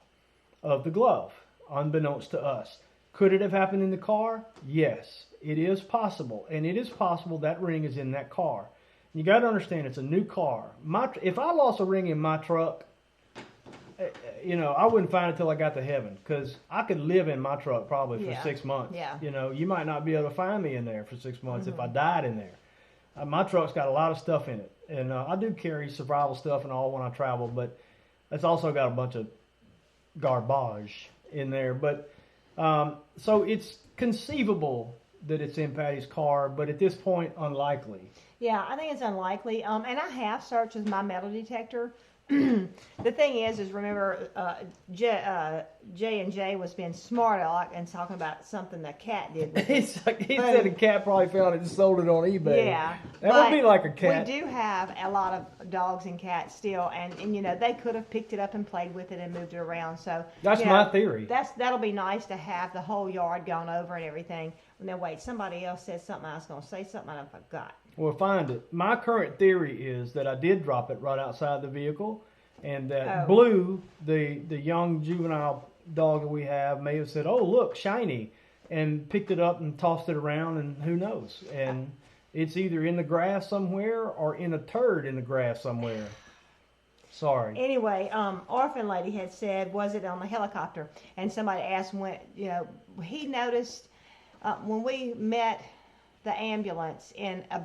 of the glove, unbeknownst to us. Could it have happened in the car? Yes, it is possible, and it is possible that ring is in that car. You got to understand, it's a new car. If I lost a ring in my truck, you know, I wouldn't find it till I got to heaven, because I could live in my truck probably for 6 months. Yeah. You know, you might not be able to find me in there for 6 months if I died in there. My truck's got a lot of stuff in it. And I do carry survival stuff and all when I travel, but it's also got a bunch of garbage in there. But so it's conceivable that it's in Patty's car, but at this point, unlikely. Yeah, I think it's unlikely. And I have searched with my metal detector. The thing is remember, J&J was being smart aleck and talking about something the cat did. He said a cat probably found it and sold it on eBay. Yeah. That would be like a cat. We do have a lot of dogs and cats still, and you know, they could have picked it up and played with it and moved it around. So that's my theory. That'll be nice to have the whole yard gone over and everything. And then wait, somebody else said something. I was going to say something and I forgot. We'll find it. My current theory is that I did drop it right outside the vehicle, and that Blue, the young juvenile dog that we have, may have said, "Oh, look, shiny," and picked it up and tossed it around, and who knows? And it's either in the grass somewhere or in a turd in the grass somewhere. Sorry. Anyway, Orphan Lady had said, was it on the helicopter? And somebody asked when, you know, he noticed when we met the ambulance in a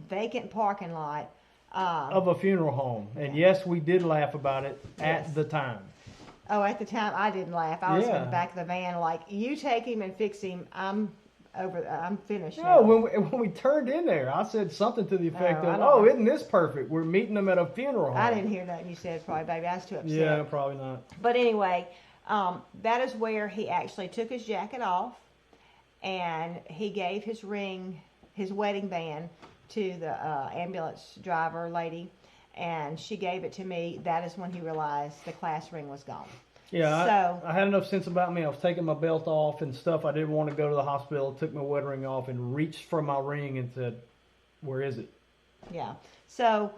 vacant parking lot of a funeral home. And yes, we did laugh about it at the time. Oh, at the time I didn't laugh. I was in the back of the van like, you take him and fix him. I'm finished now. When we turned in there, I said something to the effect of, isn't this perfect? We're meeting them at a funeral home. I didn't hear nothing you said, probably, baby. I was too upset. Yeah, probably not. But anyway, that is where he actually took his jacket off, and he gave his ring, his wedding band, to the ambulance driver lady, and she gave it to me. That is when he realized the class ring was gone. Yeah, I had enough sense about me. I was taking my belt off and stuff. I didn't want to go to the hospital. Took my wedding ring off and reached for my ring and said, "Where is it?" Yeah. So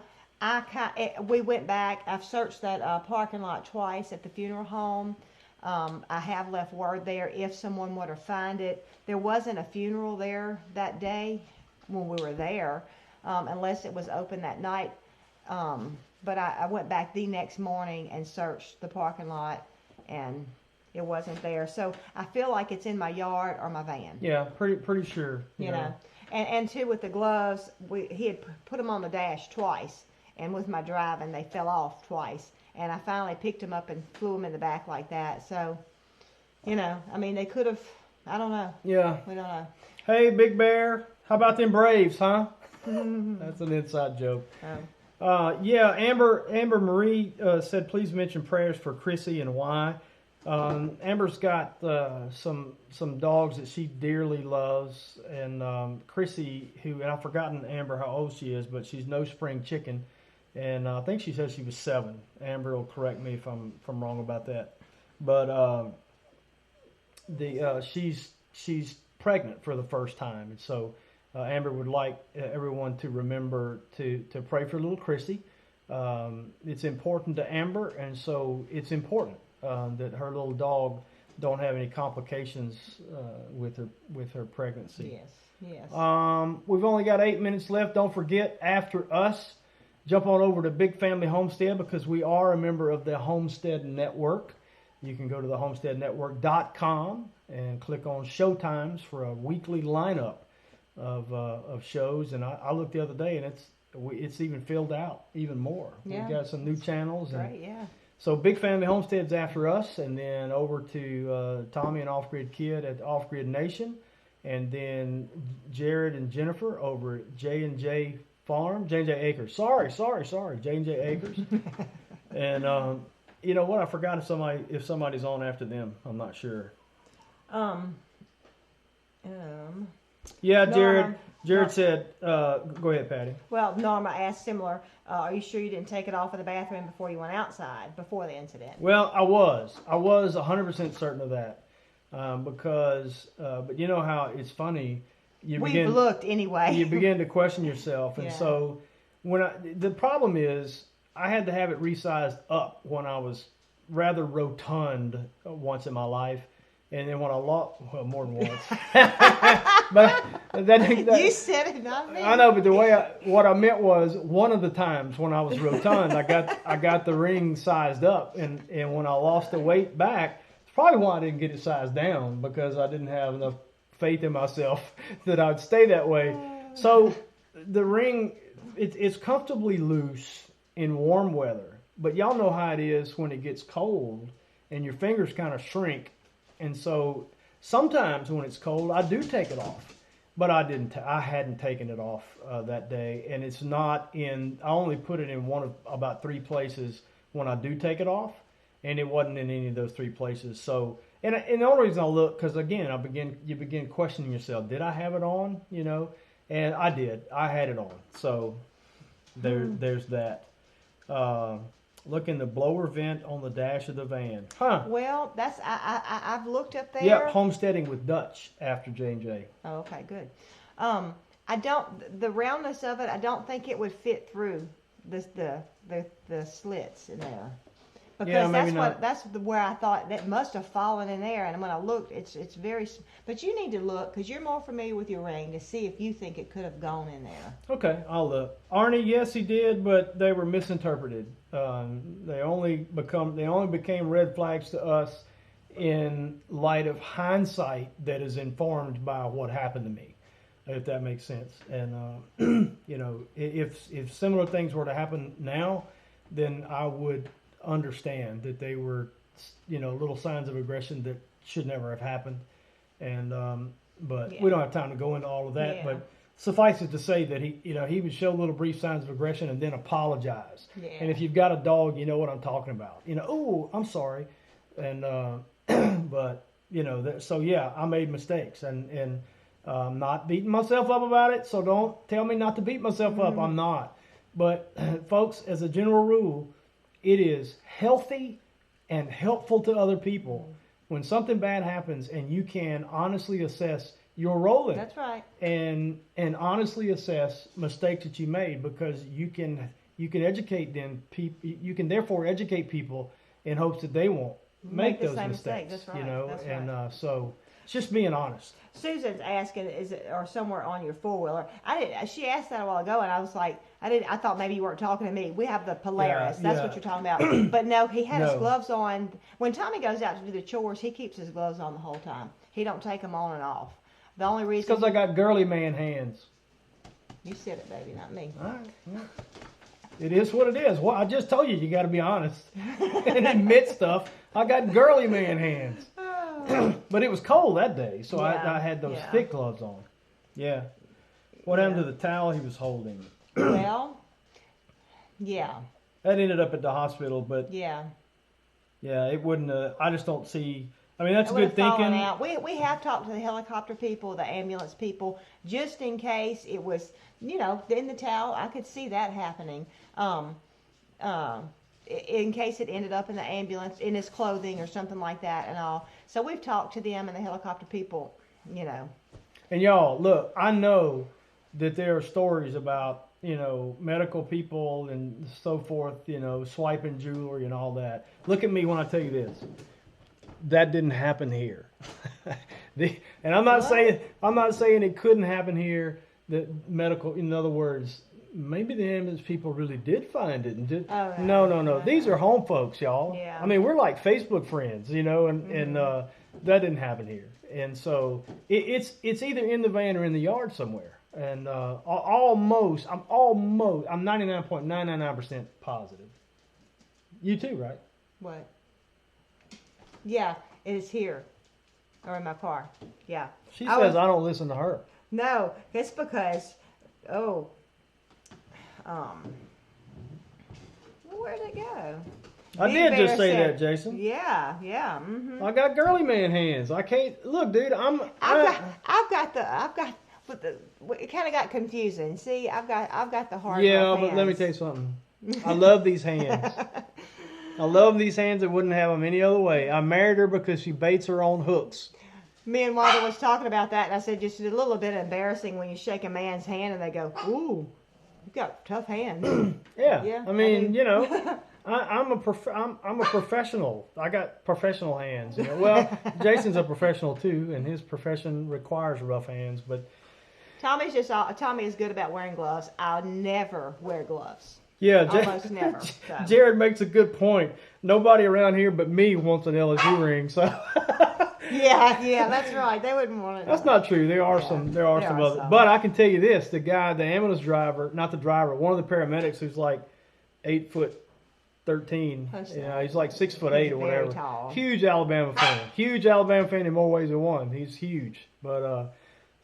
we went back. I've searched that parking lot twice at the funeral home. I have left word there if someone were to find it. There wasn't a funeral there that day. when we were there, unless it was open that night. But I went back the next morning and searched the parking lot, and it wasn't there. So I feel like it's in my yard or my van. Yeah, pretty sure. You know. And too, with the gloves, he had put them on the dash twice, and with my driving, they fell off twice. And I finally picked them up and flew them in the back like that. So, you know, I mean, they could have, I don't know. Yeah. We don't know. Hey, Big Bear, how about them Braves, huh? That's an inside joke. Oh. Yeah, Amber Marie said, please mention prayers for Chrissy and why. Amber's got some dogs that she dearly loves, and Chrissy, and I've forgotten Amber how old she is, but she's no spring chicken, and I think she said she was 7. Amber will correct me if I'm wrong about that, but she's pregnant for the first time, and so Amber would like everyone to remember to pray for little Chrissy. It's important to Amber, and so it's important that her little dog don't have any complications with her pregnancy. Yes. We've only got 8 minutes left. Don't forget, after us, jump on over to Big Family Homestead, because we are a member of the Homestead Network. You can go to the homesteadnetwork.com and click on Showtimes for a weekly lineup of shows. And I looked the other day, and it's even filled out even more. Yeah. We've got some new channels. Right, yeah. So Big Family Homestead's after us, and then over to Tommy and Off Grid Kid at Off Grid Nation, and then Jared and Jennifer over at J&J Farm, J&J Acres. Sorry, J&J Acres. And you know what? I forgot if somebody's on after them. I'm not sure. Yeah, Jared said, go ahead, Patty. Well, Norma asked similar, are you sure you didn't take it off of the bathroom before you went outside, before the incident? Well, I was 100% certain of that, because, but you know how it's funny. We've looked anyway. You begin to question yourself, and so the problem is I had to have it resized up when I was rather rotund once in my life. And then when I lost, well, more than once. But that you said it, not me. I know, but what I meant was one of the times when I was rotund, I got the ring sized up, and when I lost the weight back, it's probably why I didn't get it sized down, because I didn't have enough faith in myself that I'd stay that way. So the ring, it's comfortably loose in warm weather, but y'all know how it is when it gets cold and your fingers kind of shrink. And so sometimes when it's cold, I do take it off, but I hadn't taken it off that day. And it's not I only put it in one of about 3 places when I do take it off, and it wasn't in any of those 3 places. So, and the only reason I look, because again, you begin questioning yourself, did I have it on, you know? And I did, I had it on. So there's that. Look in the blower vent on the dash of the van. Huh. Well, that's I've looked up there. Yeah, homesteading with Dutch after J&J. Oh, okay, good. The roundness of it, I don't think it would fit through the slits in there. Because that's where I thought that must have fallen in there, and when I looked, it's very. But you need to look, because you're more familiar with your ring, to see if you think it could have gone in there. Okay, I'll look. Arnie, yes, he did, but they were misinterpreted. They only became red flags to us in light of hindsight that is informed by what happened to me, if that makes sense. And you know, if similar things were to happen now, then I would understand that they were, you know, little signs of aggression that should never have happened. And but we don't have time to go into all of that. But suffice it to say that he would show little brief signs of aggression and then apologize. Yeah. And if you've got a dog, you know what I'm talking about. You know, oh, I'm sorry. And but you know, so yeah, I made mistakes, and not beating myself up about it. So don't tell me not to beat myself up. I'm not. But folks, as a general rule, it is healthy and helpful to other people when something bad happens, and you can honestly assess your role in it. That's right. And honestly assess mistakes that you made, because you can educate them. You can therefore educate people in hopes that they won't make those mistakes. That's right. You know, That's and right. So. just being honest. Susan's asking, is it or somewhere on your 4-wheeler? She asked that a while ago, and I was like, I thought maybe you weren't talking to me. We have the Polaris. That's what you're talking about. But no, he had his gloves on. When Tommy goes out to do the chores, he keeps his gloves on the whole time. He don't take them on and off. The only reason because I got girly man hands. You said it, baby, not me. All right. Yeah. It is what it is. Well, I just told you got to be honest and admit stuff. I got girly man hands. But it was cold that day, so I had those thick gloves on. Yeah. What happened to the towel he was holding? Well, yeah. That ended up at the hospital, but yeah, it wouldn't. I just don't see. I mean, that's good thinking. Out. We have talked to the helicopter people, the ambulance people, just in case it was, in the towel. I could see that happening. In case it ended up in the ambulance, in his clothing or something like that and all. So we've talked to them and the helicopter people, And y'all, look, I know that there are stories about, medical people and so forth, swiping jewelry and all that. Look at me when I tell you this. That didn't happen here. And I'm not saying it couldn't happen here. That medical, in other words, maybe the ambulance people really did find it and did. Oh, no. These are home folks, y'all. Yeah. I mean, we're like Facebook friends, and that didn't happen here. And so it's either in the van or in the yard somewhere. And I'm 99.999% positive. You too, right? What? Yeah, it is here. Or in my car. Yeah. She says I don't listen to her. No, it's because, where'd it go? I did just say that, Jason. Yeah. Mm-hmm. I got girly man hands. I can't look, dude. It kind of got confusing. See, I've got the hard. Yeah, but let me tell you something. I love these hands. I love these hands. I wouldn't have them any other way. I married her because she baits her own hooks. Me and Walter was talking about that, and I said, just a little bit embarrassing when you shake a man's hand and they go, "Ooh, you've got tough hands." Yeah. I mean, I'm a professional. I got professional hands. Well, Jason's a professional too, and his profession requires rough hands. But Tommy is good about wearing gloves. I'll never wear gloves. Yeah, almost never. So. Jared makes a good point. Nobody around here but me wants an LSU ring, so. Yeah, that's right. They wouldn't want it. That's not true. There are some other. But I can tell you this: the ambulance driver, not the driver, one of the paramedics who's like 8'13". He's like 6'8" or whatever. Tall. Huge Alabama fan in more ways than one. He's huge, but.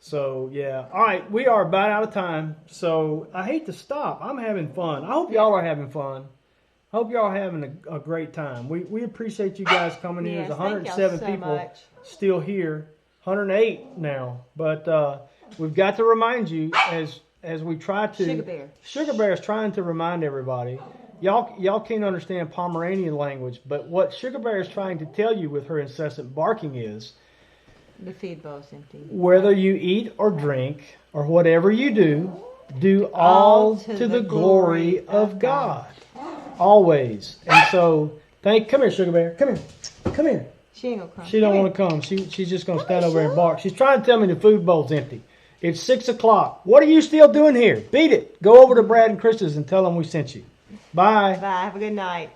So, yeah. All right, we are about out of time, so I hate to stop. I'm having fun. I hope y'all are having fun. I hope y'all are having a great time. We appreciate you guys coming in. There's 107 people still here, 108 now. But we've got to remind you, as we try to... Sugar Bear is trying to remind everybody. Y'all can't understand Pomeranian language, but what Sugar Bear is trying to tell you with her incessant barking is... The feed bowl's empty. Whether you eat or drink or whatever you do all to the glory of God. Always. And so, come here, Sugar Bear. Come here. She ain't gonna come. She don't want to come. She's just going to stand over there and bark. She's trying to tell me the food bowl's empty. It's 6 o'clock. What are you still doing here? Beat it. Go over to Brad and Krista's and tell them we sent you. Bye. Bye. Have a good night.